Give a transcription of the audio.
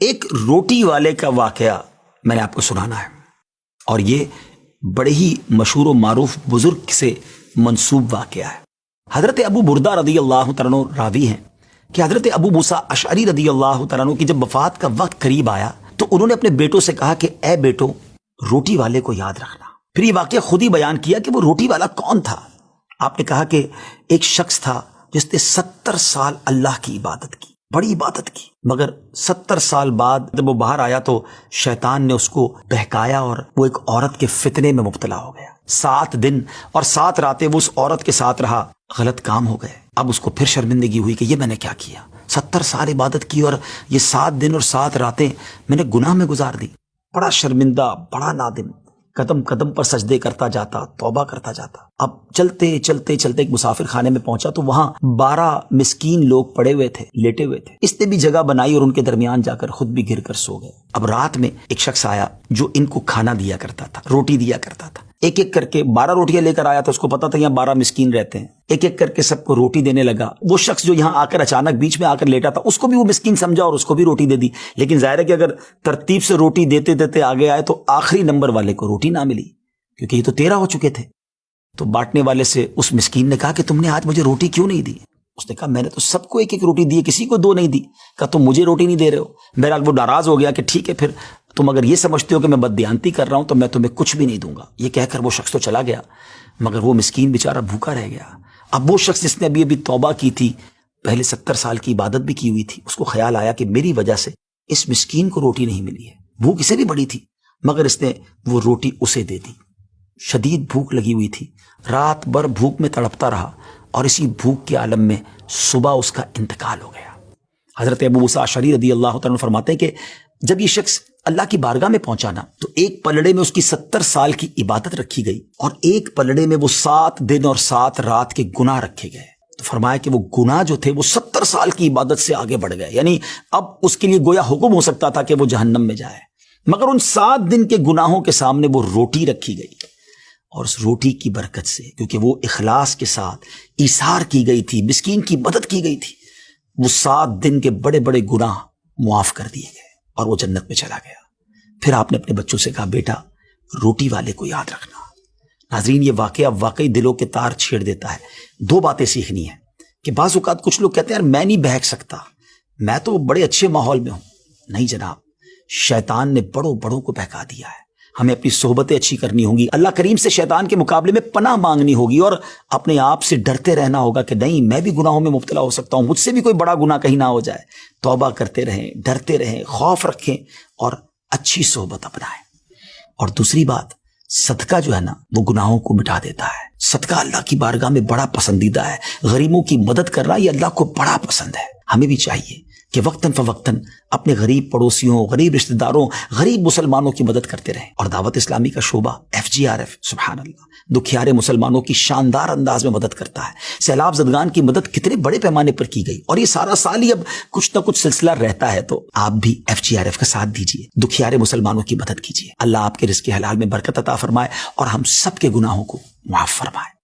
ایک روٹی والے کا واقعہ میں نے آپ کو سنانا ہے، اور یہ بڑے ہی مشہور و معروف بزرگ سے منسوب واقعہ ہے۔ حضرت ابو بردہ رضی اللہ تعالیٰ عنہ راوی ہیں کہ حضرت ابو موسیٰ اشعری رضی اللہ تعالیٰ عنہ کی جب وفات کا وقت قریب آیا تو انہوں نے اپنے بیٹوں سے کہا کہ اے بیٹو، روٹی والے کو یاد رکھنا۔ پھر یہ واقعہ خود ہی بیان کیا کہ وہ روٹی والا کون تھا۔ آپ نے کہا کہ ایک شخص تھا جس نے 70 سال اللہ کی عبادت کی، بڑی عبادت کی، مگر 70 سال بعد جب وہ باہر آیا تو شیطان نے اس کو بہکایا اور وہ ایک عورت کے فتنے میں مبتلا ہو گیا۔ 7 دن اور 7 راتیں وہ اس عورت کے ساتھ رہا، غلط کام ہو گئے۔ اب اس کو پھر شرمندگی ہوئی کہ یہ میں نے کیا کیا، 70 سال عبادت کی اور یہ 7 دن اور 7 راتیں میں نے گناہ میں گزار دی۔ بڑا شرمندہ، بڑا نادم، قدم قدم پر سجدے کرتا جاتا، توبہ کرتا جاتا۔ اب چلتے چلتے چلتے ایک مسافر خانے میں پہنچا تو وہاں 12 مسکین لوگ پڑے ہوئے تھے، لیٹے ہوئے تھے۔ اس نے بھی جگہ بنائی اور ان کے درمیان جا کر خود بھی گر کر سو گئے۔ اب رات میں ایک شخص آیا جو ان کو کھانا دیا کرتا تھا، روٹی دیا کرتا تھا۔ ایک ایک کر کے 12 روٹیاں لے کر آیا تو اس کو پتا تھا یہاں 12 مسکین رہتے ہیں۔ ایک ایک کر کے سب کو روٹی دینے لگا۔ وہ شخص جو یہاں آ کر اچانک بیچ میں آ کر لیٹا تھا اس کو بھی وہ مسکین سمجھا اور اس کو بھی روٹی دے دی۔ لیکن ظاہر ہے کہ اگر ترتیب سے روٹی دیتے دیتے آگے آئے تو آخری نمبر والے کو روٹی نہ ملی، کیونکہ یہ تو 13 ہو چکے تھے۔ تو بانٹنے والے سے اس مسکین نے کہا کہ تم نے آج مجھے روٹی کیوں نہیں دی؟ اس نے کہا میں نے تو سب کو ایک ایک روٹی دی، کسی کو 2 نہیں دی۔ کہا تم مجھے روٹی نہیں دے رہے ہو۔ بہرحال وہ ناراض ہو گیا کہ ٹھیک ہے، پھر تم اگر یہ سمجھتے ہو کہ میں بددیانتی کر رہا ہوں تو میں تمہیں کچھ بھی نہیں دوں گا۔ یہ کہہ کر وہ شخص تو چلا گیا، مگر وہ مسکین بیچارہ بھوکا رہ گیا۔ اب وہ شخص جس نے ابھی توبہ کی تھی، پہلے 70 سال کی عبادت بھی کی ہوئی تھی، اس کو خیال آیا کہ میری وجہ سے اس مسکین کو روٹی نہیں ملی ہے۔ بھوک اسے بھی بڑی تھی مگر اس نے وہ روٹی اسے دے دی۔ شدید بھوک لگی ہوئی تھی، رات بھر بھوک میں تڑپتا رہا اور اسی بھوک کے عالم میں صبح اس کا انتقال ہو گیا۔ حضرت ابو موسیٰ اشعری رضی اللہ تعالیٰ عنہ فرماتے ہیں کہ جب یہ شخص اللہ کی بارگاہ میں پہنچا نا تو ایک پلڑے میں اس کی 70 سال کی عبادت رکھی گئی اور ایک پلڑے میں وہ 7 دن اور 7 رات کے گناہ رکھے گئے۔ تو فرمایا کہ وہ گناہ جو تھے وہ 70 سال کی عبادت سے آگے بڑھ گئے، یعنی اب اس کے لیے گویا حکم ہو سکتا تھا کہ وہ جہنم میں جائے، مگر ان 7 دن کے گناہوں کے سامنے وہ روٹی رکھی گئی، اور اس روٹی کی برکت سے، کیونکہ وہ اخلاص کے ساتھ ایثار کی گئی تھی، مسکین کی مدد کی گئی تھی، وہ 7 دن کے بڑے بڑے گناہ معاف کر دیے گئے اور وہ جنت میں چلا گیا۔ پھر آپ نے اپنے بچوں سے کہا بیٹا روٹی والے کو یاد رکھنا۔ ناظرین، یہ واقعہ واقعی دلوں کے تار چھیڑ دیتا ہے۔ 2 باتیں سیکھنی ہیں کہ بعض اوقات کچھ لوگ کہتے ہیں یار میں نہیں بہک سکتا، میں تو بڑے اچھے ماحول میں ہوں۔ نہیں جناب، شیطان نے بڑوں بڑوں کو بہکا دیا ہے۔ ہمیں اپنی صحبتیں اچھی کرنی ہوں گی، اللہ کریم سے شیطان کے مقابلے میں پناہ مانگنی ہوگی اور اپنے آپ سے ڈرتے رہنا ہوگا کہ نہیں میں بھی گناہوں میں مبتلا ہو سکتا ہوں، مجھ سے بھی کوئی بڑا گناہ کہیں نہ ہو جائے۔ توبہ کرتے رہیں، ڈرتے رہیں، خوف رکھیں اور اچھی صحبت اپنائیں۔ اور دوسری بات، صدقہ جو ہے نا وہ گناہوں کو مٹا دیتا ہے۔ صدقہ اللہ کی بارگاہ میں بڑا پسندیدہ ہے۔ غریبوں کی مدد کرنا یہ اللہ کو بڑا پسند ہے۔ ہمیں بھی چاہیے کہ وقتاً فوقتاً اپنے غریب پڑوسیوں، غریب رشتہ داروں، غریب مسلمانوں کی مدد کرتے رہیں۔ اور دعوت اسلامی کا شعبہ FGRF سبحان اللہ دکھیارے مسلمانوں کی شاندار انداز میں مدد کرتا ہے۔ سیلاب زدگان کی مدد کتنے بڑے پیمانے پر کی گئی اور یہ سارا سال ہی اب کچھ نہ کچھ سلسلہ رہتا ہے، تو آپ بھی FGRF کا ساتھ دیجیے، دکھیارے مسلمانوں کی مدد کیجیے۔ اللہ آپ کے رزق حلال میں برکت عطا فرمائے اور ہم سب کے گناہوں کو معاف فرمائے۔